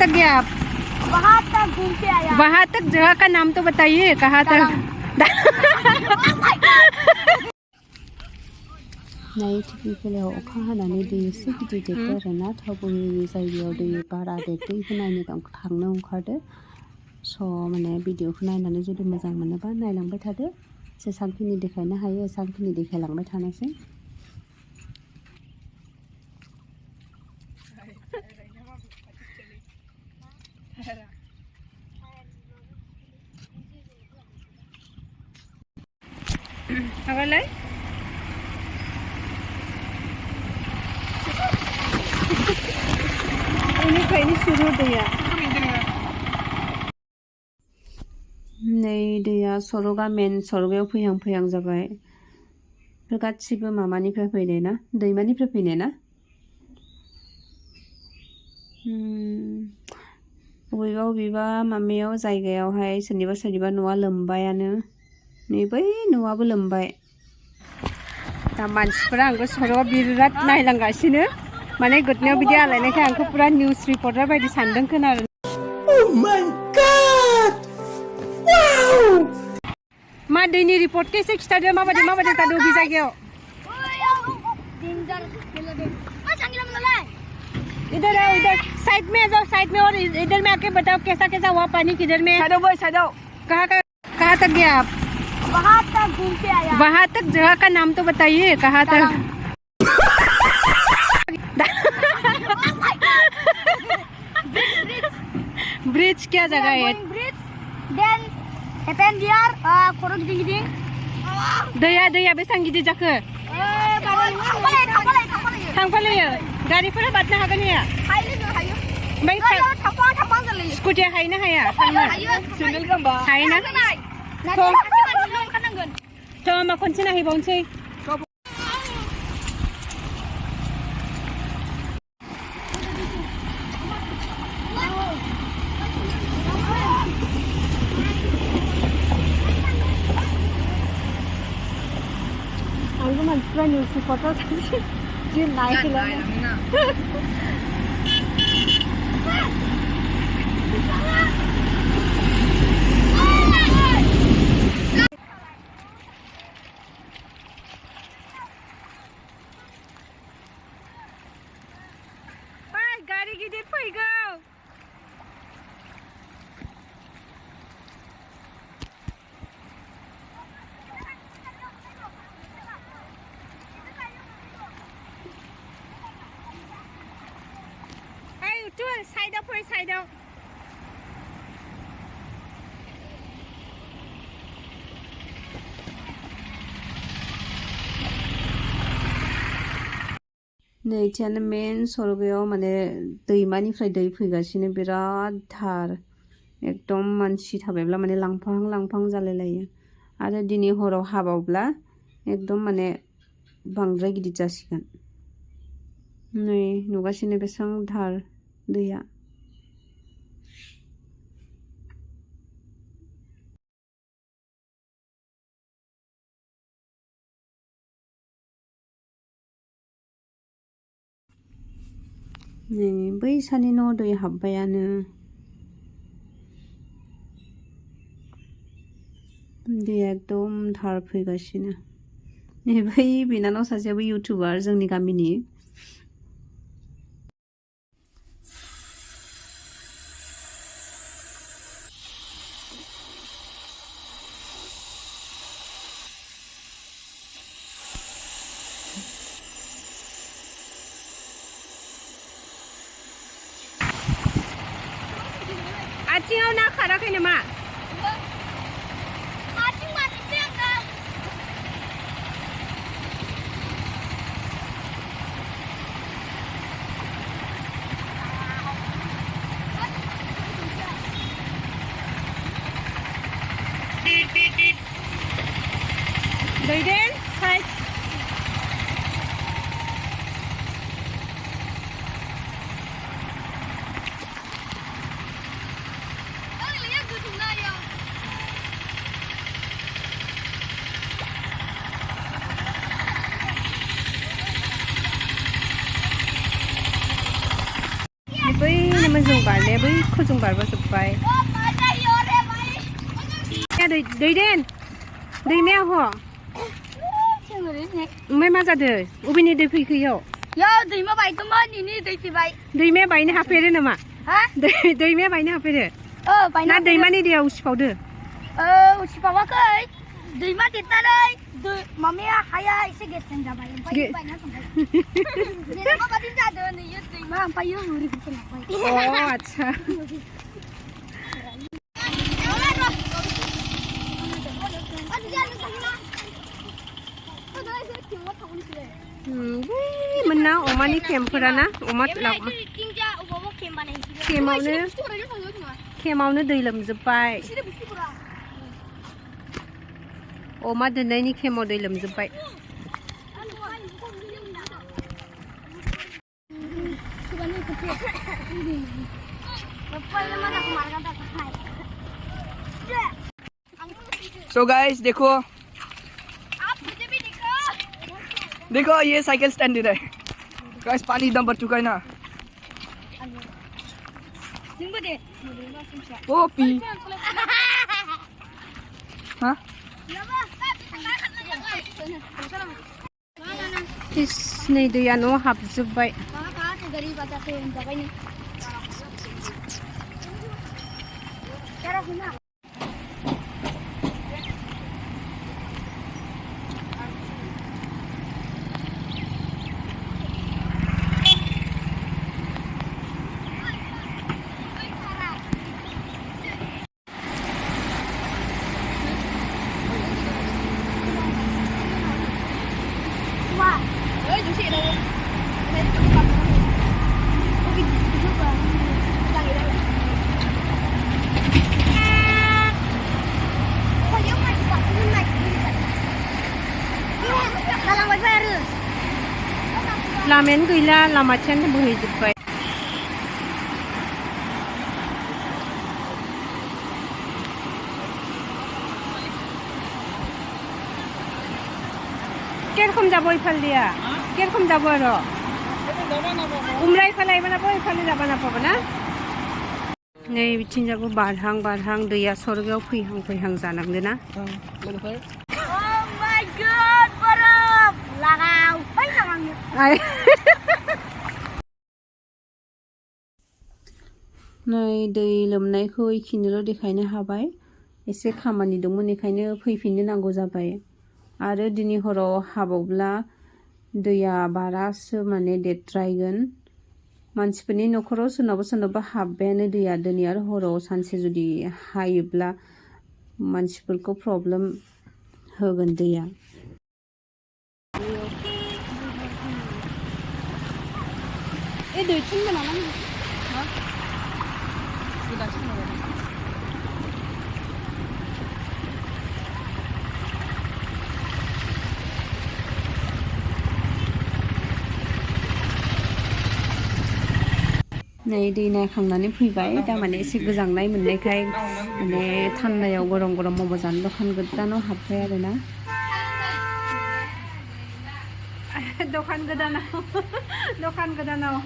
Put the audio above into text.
तक गए आप? वहाँ तक घूम के आया। वहाँ तक जगह का नाम तो बताइए, कहाँ तक? नाय थिक्रिकिलायाव अखा हानानै दै एसे गिदिर देरदो आरोना थाव बोहैयै जायगायाव दै बारा देरदो बेखौ नायनो थांनो ओंखारदो। स' माने भिडिअखौ नायनानै जुदि मोजां मोनोबा नायलांबाय थादो। जेसांखिनि देखायनो हायो एसांखिनि देखायलांबाय थानोसै। Agalay? Ini kayaknya suruh deh ya. नै दैया सरगा मेन सरगायाव फैहां जाबाय। बे गासिबो माबानिफ्राय फैनाय ना, दैमानिफ्राय फैनाय ना? बबेबा माबायाव जायगायावहाय सोरनिबा न'आ लोमबायानो। नै बै न'आबो लोमबाय। दा मानसिफोरा आंखौ सरगाव बिराद नायलांगासिनो। माने गोदनायाव बिदि आलायनायखाय आंखौ पुरा निउस रिपर्टार बायदि सानदों खोनादों। Oh my God! Wow! मा दैनि रिपर्ट केसे खिथादो माबादि जादों बे जायगायाव? इधर आओ, इधर साइड में आ जाओ, साइड में, और इधर में आके बताओ कैसा हुआ पानी किधर में? साइड आओ। कहाँ तक गए आप? वहाँ तक घूम के आया। वहाँ तक जगह का नाम तो बताइए, कहाँ तक? ब्रिज क्या जगह है? Then happen there खर' गिदिं दैया बेसां गिदिर जाखो? थांफालायो। गारिफोरा बारनो हागोन हाया? ओमफ्राय स्कुटिया हायोना हाया थांनो? हायोना? थ' मा खनसे नायहैबावनोसै। आंबो मानसिफ्रा निउस रिपर्टार जि नायखैलाय। गारि गिदिर फैगौ। साइडआव फै, साइडआव। नैथियानो मेन सरगायाव माने दैमानिफ्राय दै फैगासिनो बिराद धार। एकदम मानसि थाबायब्ला माने लांफाहां जालायलायो। आरो दिनै हराव हाबावब्ला एकदम माने बांद्राय गिदिर जासिगोन। नै नुगासिनो बेसेबां धार दैया। नै बैसानि न' दै हाबबायानो। दैया एकदम धार फैगासिनो। नै बै बिनानाव सासेयाबो इउटुबार जोंनि गामिनि। आथिङाव ना खाराखै नामा? दैदेन साइड। जों बारनाया बैखौ जों बारबोजोब्बाय दैदेन दैमाया ह ओमफ्राय मा जादों अबेनि दै फैखो इयाव दैमा बायदोंमोन इनि दै फैबाय दैमाया बायनो हाफेरो नामा दैमाया बायनो हाफेरो ना दैमानि दैया उसिफावदो उसिफावाखै दैमा देरनानै माबाया हाया एसे गेसें जाबाय ओमफ्राय बायना थांबाय जेनेबा बादि जादों नैयो दैमा ओमफ्राय हरिखौ लांबाय आच्छा मोनना अमानि केम्पफोरा ना अमा केमावनो दै लोमजोब्बाय अमा दोननायनि केमाव दै लोमजोब्बाय So guys, देखो ये साइकिल स्टैंड इधर है गाइस पानी एकदम भर चुका है ना ओ पी हाँ नै दैया न' हाबजोब्बाय लामायानो गैला लामाथियानो बोहैजोब्बाय केरखम जाबो इफालिया केरखम जाबो आरो उमरा इफालाय बानाबो इफालि जाबा नापाबो ना नै बिथिंजाबो बारहां दैया सरगायाव फैहां जानांदो ना नै दै लोमनायखौ इखिनिल' देखायनो हाबाय एसे खामानि दंमोन बेखायनो फैफिननो नांगौ जाबाय आरो दिनै हराव हाबावब्ला दैया बारासो माने देरद्रायगोन मानसिफोरनि न'खराव सोरनावबा हाबबायानो दैया दिनै आरो हराव सानसे जुदि हायोब्ला मानसिफोरखौ प्रब्लेम होगोन दैया ए दैथिं गोनां नै दै नायखांनानै फैबाय दा माने एसे गोजांनाय मोननायखाय माने थान्दायाव गरम मावबा जानो दखान गोदानाव हाबबाय आरोना दखान गोदानाव